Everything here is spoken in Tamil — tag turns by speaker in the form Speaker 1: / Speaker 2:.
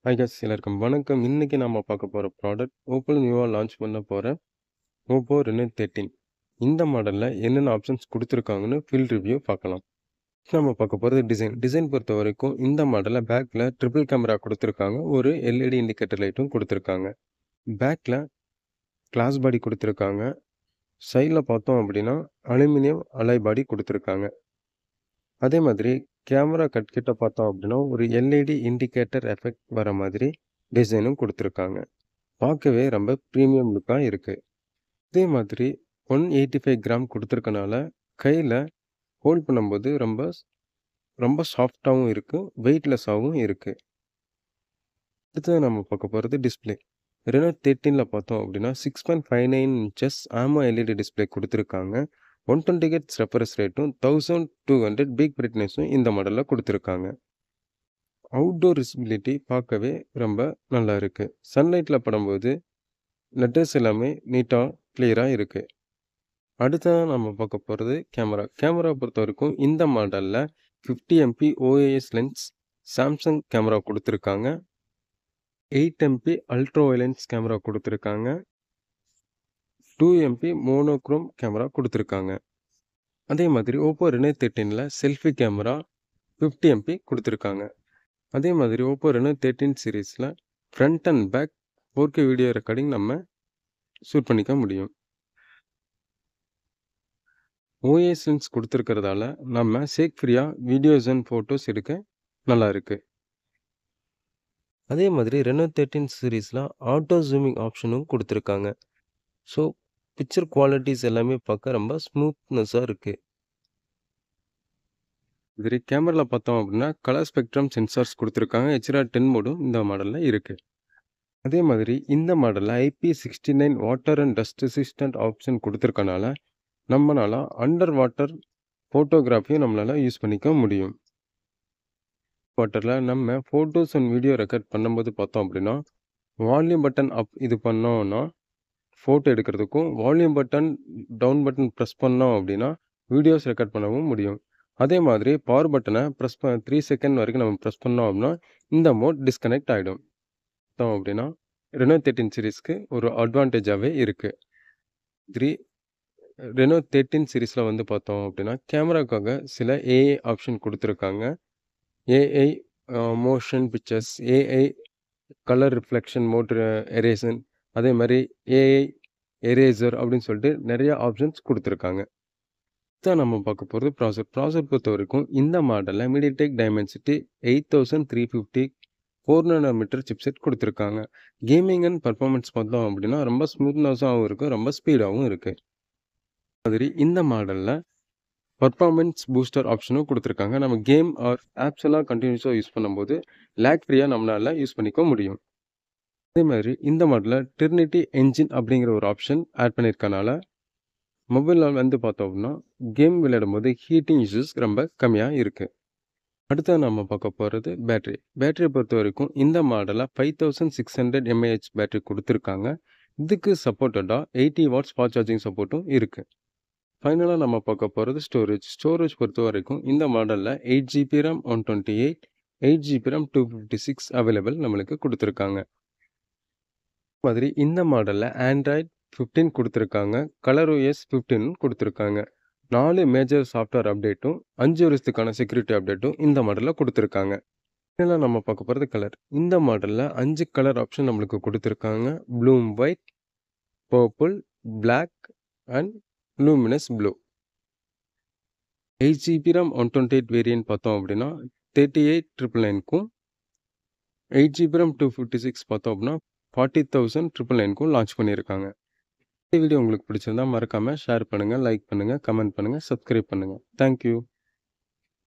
Speaker 1: ஹாய் காய்ஸ் எல்லாருக்கும் வணக்கம். இன்னைக்கு நாம பார்க்க போற ப்ராடக்ட் ஓப்போ நியூவா லான்ச் பண்ண போற ஓப்போ ரெனோ 13. இந்த மாடல்ல என்னென்ன ஆப்ஷன்ஸ் கொடுத்துருக்காங்கன்னு ஃபுல் ரிவ்யூ பார்க்கலாம். நம்ம பார்க்க போகிறது டிசைன் பொறுத்த வரைக்கும் இந்த மாடலில் பேக்கில் ட்ரிபிள் கேமரா கொடுத்துருக்காங்க. ஒரு எல்இடி இண்டிகேட்டர் லைட்டும் கொடுத்துருக்காங்க. பேக்கில் கிளாஸ் பாடி கொடுத்துருக்காங்க. சைடில் பார்த்தோம் அப்படின்னா அலுமினியம் அலாய் பாடி கொடுத்துருக்காங்க. அதே மாதிரி கேமரா கட் கிட்ட பார்த்தோம் அப்படின்னா ஒரு எல்இடி இண்டிகேட்டர் எஃபெக்ட் வர மாதிரி டிசைனும் கொடுத்துருக்காங்க. பார்க்கவே ரொம்ப ப்ரீமியம் லுக்காக இருக்குது. இதே மாதிரி 185 கிராம் கொடுத்துருக்கனால கையில் ஹோல்ட் பண்ணும்போது ரொம்ப ரொம்ப சாஃப்டாகவும் இருக்குது, வெயிட்லெஸ்ஸாகவும் இருக்குது. அடுத்தது நம்ம பார்க்க போகிறது டிஸ்பிளே. ரெனோ 13ல் பார்த்தோம் அப்படின்னா 6.59 இன்ச்சஸ் ஆமோ எல்இடி டிஸ்பிளே கொடுத்துருக்காங்க. 120 ஹெர்ட்ஸ் ரெஃப்ரெஷ் ரேட்டும் 1200 பிக் பிரைட்னஸும் இந்த மாடலில் கொடுத்துருக்காங்க. அவுட்டோர் விசிபிலிட்டி பார்க்கவே ரொம்ப நல்லா இருக்குது. சன்லைட்டில் படும்போது லெட்டர்ஸ் எல்லாமே நீட்டாக கிளியராக இருக்குது. அடுத்ததான் நம்ம பார்க்க போகிறது கேமரா பொறுத்த வரைக்கும் இந்த மாடலில் 50 MP OIS lens Samsung camera கொடுத்துருக்காங்க. 8 MP அல்ட்ரா வைலன்ஸ் கேமரா கொடுத்துருக்காங்க. 2 MP மோனோக்ரோம் கேமரா கொடுத்துருக்காங்க. அதே மாதிரி ஓப்போ ரெனோ 13ல் செல்ஃபி கேமரா 50 MP கொடுத்துருக்காங்க. அதே மாதிரி ஓப்போ ரெனோ 13 சீரீஸில் front and back 4K video recording நம்ம ஷூட் பண்ணிக்க முடியும். OIS லென்ஸ் கொடுத்துருக்கிறதால நம்ம சேக் ஃப்ரீயாக வீடியோஸ் அண்ட் ஃபோட்டோஸ் எடுக்க நல்லா இருக்குது. அதே மாதிரி ரெனோ 13 சீரீஸில் ஆட்டோ ஜூமிங் ஆப்ஷனும் கொடுத்துருக்காங்க. ஸோ பிக்சர் குவாலிட்டிஸ் எல்லாமே பார்க்க ரொம்ப ஸ்மூத்னஸாக இருக்குது. இதுவே கேமராவில் பார்த்தோம் அப்படின்னா கலர் ஸ்பெக்ட்ரம் சென்சார்ஸ் கொடுத்துருக்காங்க. HDR10 மோடும் இந்த மாடலில் இருக்குது. அதே மாதிரி இந்த மாடலில் IP69 water and dust resistant option கொடுத்துருக்கனால நம்மளால் அண்டர் வாட்டர் ஃபோட்டோகிராஃபியும் நம்மளால் யூஸ் பண்ணிக்க முடியும். வாட்டரில் நம்ம ஃபோட்டோஸ் அண்ட் வீடியோ ரெக்கார்ட் பண்ணும்போது பார்த்தோம் அப்படின்னா வால்யூம் பட்டன் அப் இது பண்ணோம்னா ஃபோட்டோ எடுக்கிறதுக்கும், volume button down button press பண்ணோம் அப்படின்னா வீடியோஸ் ரெக்கார்ட் பண்ணவும் முடியும். அதே மாதிரி பவர் பட்டனை 3 செகண்ட் வரைக்கும் நம்ம ப்ரெஸ் பண்ணோம் அப்படின்னா இந்த மோட் டிஸ்கனெக்ட் ஆகிடும். பார்த்தோம் அப்படின்னா ரெனோ 13 சீரீஸ்க்கு ஒரு அட்வான்டேஜாகவே இருக்குது. ரெனோ 13 சீரீஸில் வந்து பார்த்தோம் அப்படின்னா கேமராக்காக சில ஏஐ ஆப்ஷன் கொடுத்துருக்காங்க. AI motion pictures, AI colour reflection, மோட்ரு எரேசன், அதே மாதிரி ஏஐ எரேசர் அப்படின்னு சொல்லிட்டு நிறைய ஆப்ஷன்ஸ் கொடுத்துருக்காங்க. இதான் நம்ம பார்க்க போகிறது ப்ராசர் பொறுத்த வரைக்கும் இந்த மாடலில் மீடியாடெக் டைமென்சிட்டி 8350 4nm சிப்செட் கொடுத்துருக்காங்க. கேமிங் அண்ட் பர்ஃபார்மன்ஸ் பார்த்தோம் அப்படின்னா ரொம்ப ஸ்மூத்னஸாகவும் இருக்குது, ரொம்ப ஸ்பீடாகவும் இருக்குது. மாதிரி இந்த மாடலில் பர்ஃபார்மன்ஸ் பூஸ்டர் ஆப்ஷனும் கொடுத்துருக்காங்க. நம்ம கேம் ஆர் ஆப்ஸ் எல்லாம் கண்டினியூஸாக யூஸ் பண்ணும்போது லேக் ஃப்ரீயாக நம்மளால் யூஸ் பண்ணிக்க முடியும். அதே மாதிரி இந்த மாடலில் டெர்னிட்டி என்ஜின் அப்படிங்கிற ஒரு ஆப்ஷன் ஆட் பண்ணியிருக்கனால மொபைலில் வந்து பார்த்தோம் அப்படின்னா கேம் விளையாடும் போது ஹீட்டிங் இஷ்யூஸ் ரொம்ப கம்மியாக இருக்குது. அடுத்து நம்ம பார்க்க போகிறது பேட்டரியை பொறுத்த வரைக்கும் இந்த மாடலில் 5600 mAh பேட்டரி கொடுத்துருக்காங்க. இதுக்கு சப்போர்ட்டடாக 80 வாட்ஸ் ஃபாஸ்ட் சார்ஜிங் சப்போர்ட்டும் இருக்குது. ஃபைனலாக நம்ம பார்க்க போகிறது ஸ்டோரேஜ் பொறுத்த வரைக்கும் இந்த மாடலில் 8GB RAM 128, 8GB RAM 256 available நம்மளுக்கு கொடுத்துருக்காங்க. மாதிரி இந்த மாடலில் ஆண்ட்ராய்ட் 15 கொடுத்துருக்காங்க, ColorOS 15 கொடுத்துருக்காங்க. 4 மேஜர் சாஃப்ட்வேர் அப்டேட்டும் 5 வருஷத்துக்கான செக்யூரிட்டி அப்டேட்டும் இந்த மாடலில் கொடுத்துருக்காங்க. இதெல்லாம் நம்ம பார்க்க போகிறது கலர். இந்த மாடலில் 5 கலர் ஆப்ஷன் நம்மளுக்கு கொடுத்துருக்காங்க. Bloom white, purple, black and luminous blue. 8GB RAM 128 variant பார்த்தோம் அப்படின்னா 38,999க்கும், 8GB RAM 256 பார்த்தோம் அப்படின்னா 40,999க்கும் லான்ச் பண்ணியிருக்காங்க. இந்த வீடியோ உங்களுக்கு பிடிச்சிருந்தா மறக்காமல் ஷேர் பண்ணுங்கள், லைக் பண்ணுங்கள், கமெண்ட் பண்ணுங்கள், சப்ஸ்கிரைப் பண்ணுங்கள். தேங்க்யூ.